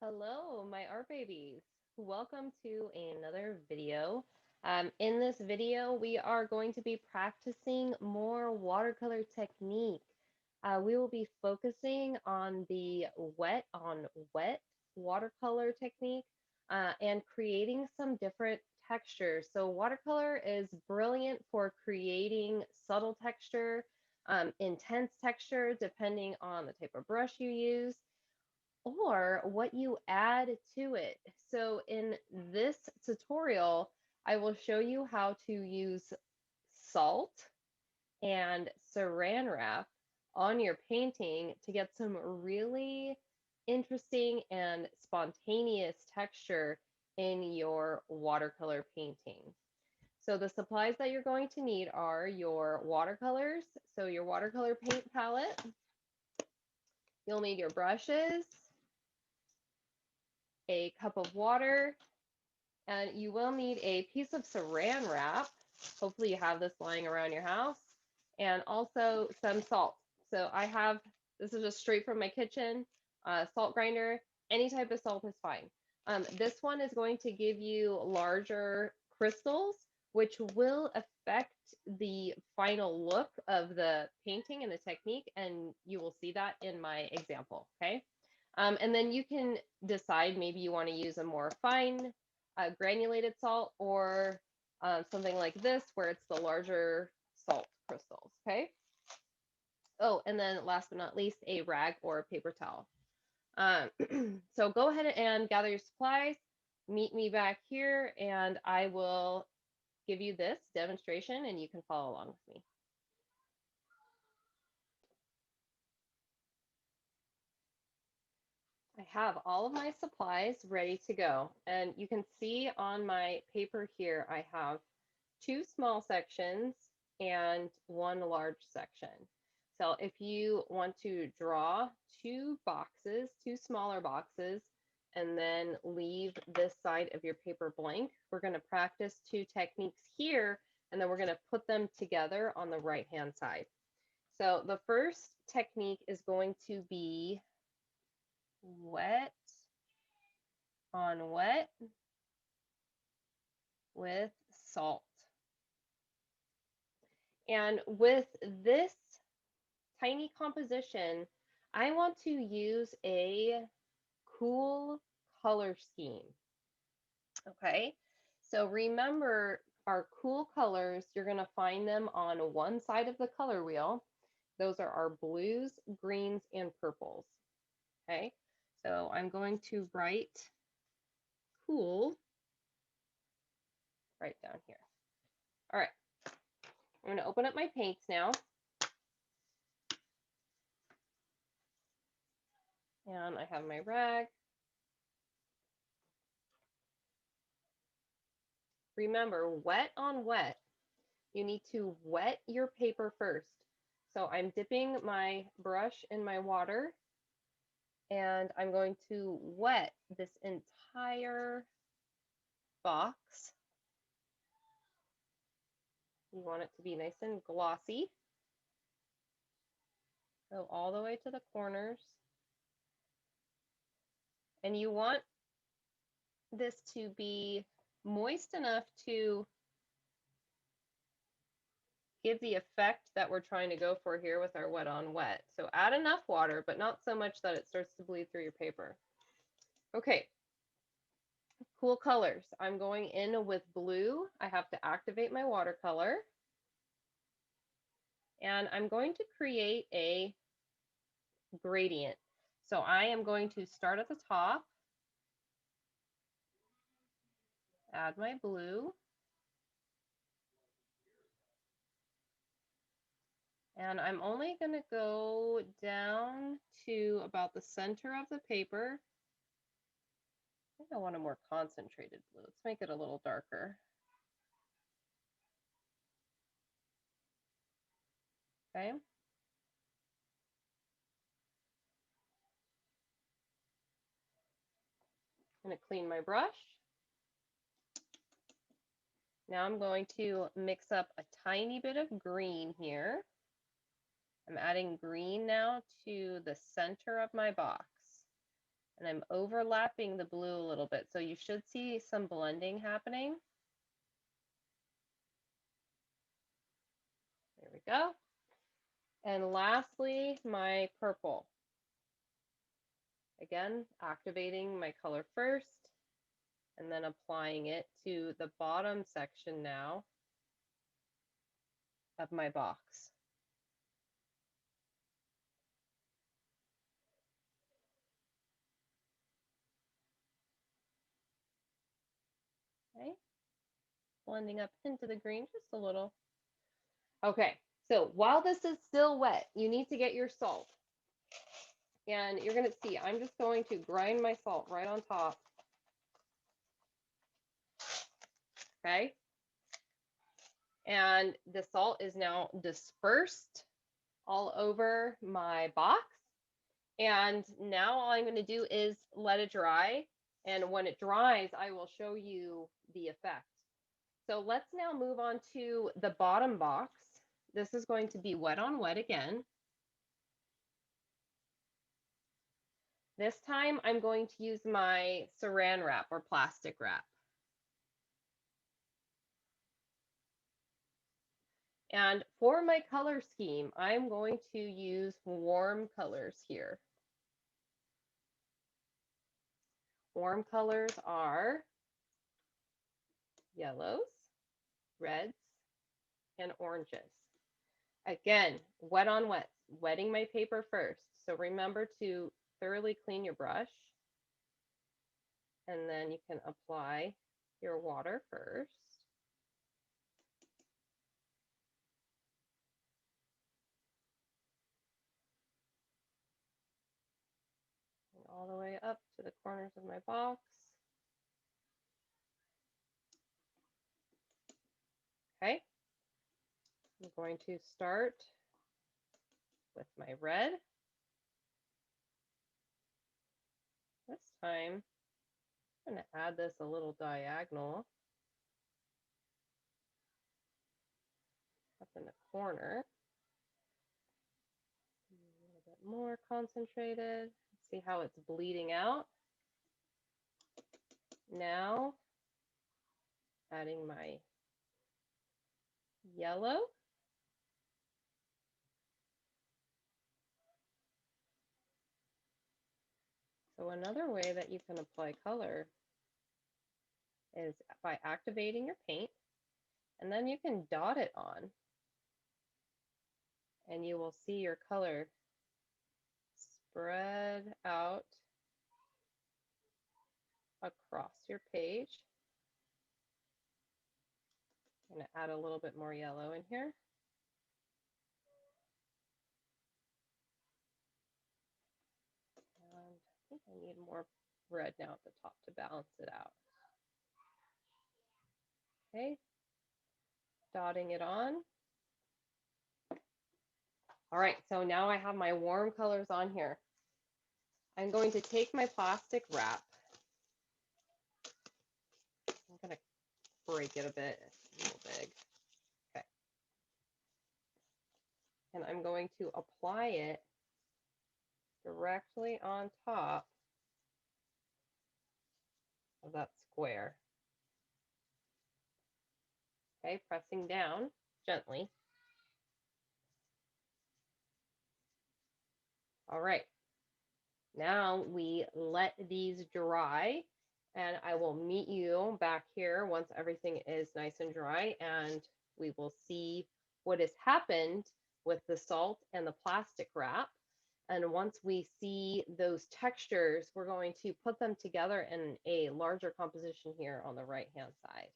Hello, my art babies. Welcome to another video. In this video, we are going to be practicing more watercolor technique. We will be focusing on the wet on wet watercolor technique and creating some different textures. So watercolor is brilliant for creating subtle texture, intense texture, depending on the type of brush you use or what you add to it. So in this tutorial, I will show you how to use salt and saran wrap on your painting to get some really interesting and spontaneous texture in your watercolor painting. So the supplies that you're going to need are your watercolors, so your watercolor paint palette. You'll need your brushes, a cup of water, and you will need a piece of saran wrap. Hopefully you have this lying around your house, and also some salt. So I have, this is just straight from my kitchen, salt grinder. Any type of salt is fine. This one is going to give you larger crystals, which will affect the final look of the painting and the technique, and you will see that in my example, okay? And then you can decide maybe you want to use a more fine granulated salt or something like this where it's the larger salt crystals, okay? Oh, and then last but not least, a rag or a paper towel. So go ahead and gather your supplies, meet me back here, and I will give you this demonstration and you can follow along with me. I have all of my supplies ready to go. And you can see on my paper here, I have two small sections and one large section. So if you want to draw two boxes, two smaller boxes, and then leave this side of your paper blank, we're going to practice two techniques here, and then we're going to put them together on the right-hand side. So the first technique is going to be wet on wet with salt. And with this tiny composition, I want to use a cool color scheme. Okay, so remember our cool colors, you're going to find them on one side of the color wheel. Those are our blues, greens, and purples. Okay, so I'm going to write cool right down here. All right, I'm going to open up my paints now. And I have my rag. Remember, wet on wet. You need to wet your paper first. So I'm dipping my brush in my water and I'm going to wet this entire box. You want it to be nice and glossy. Go all the way to the corners. And you want this to be moist enough to give the effect that we're trying to go for here with our wet on wet. So add enough water, but not so much that it starts to bleed through your paper. Okay, cool colors. I'm going in with blue. I have to activate my watercolor. And I'm going to create a gradient. So I am going to start at the top, add my blue, and I'm only going to go down to about the center of the paper. I think I want a more concentrated blue. Let's make it a little darker. Okay. I'm going to clean my brush. Now I'm going to mix up a tiny bit of green here. I'm adding green now to the center of my box. And I'm overlapping the blue a little bit. So you should see some blending happening. There we go. And lastly, my purple. Again, activating my color first and then applying it to the bottom section now of my box. Okay, blending up into the green just a little. Okay, so while this is still wet, you need to get your salt. And you're gonna see, I'm just going to grind my salt right on top. Okay, and the salt is now dispersed all over my box. And now all I'm going to do is let it dry. And when it dries, I will show you the effect. So let's now move on to the bottom box. This is going to be wet on wet again. This time I'm going to use my saran wrap or plastic wrap. And for my color scheme, I'm going to use warm colors here. Warm colors are yellows, reds, and oranges. Again, wet on wet, wetting my paper first. So remember to thoroughly clean your brush. And then you can apply your water first. And all the way up to the corners of my box. Okay. I'm going to start with my red. This time, I'm going to add this a little diagonal up in the corner. A little bit more concentrated. See how it's bleeding out. Now, adding my yellow. So another way that you can apply color is by activating your paint, and then you can dot it on, and you will see your color spread out across your page. I'm going to add a little bit more yellow in here. And I think I need more red now at the top to balance it out. Okay, dotting it on. All right, so now I have my warm colors on here. I'm going to take my plastic wrap. I'm going to break it a bit, it's a little big. Okay. And I'm going to apply it directly on top of that square. Okay, pressing down gently. All right, now we let these dry, and I will meet you back here once everything is nice and dry, and we will see what has happened with the salt and the plastic wrap. And once we see those textures, we're going to put them together in a larger composition here on the right-hand side.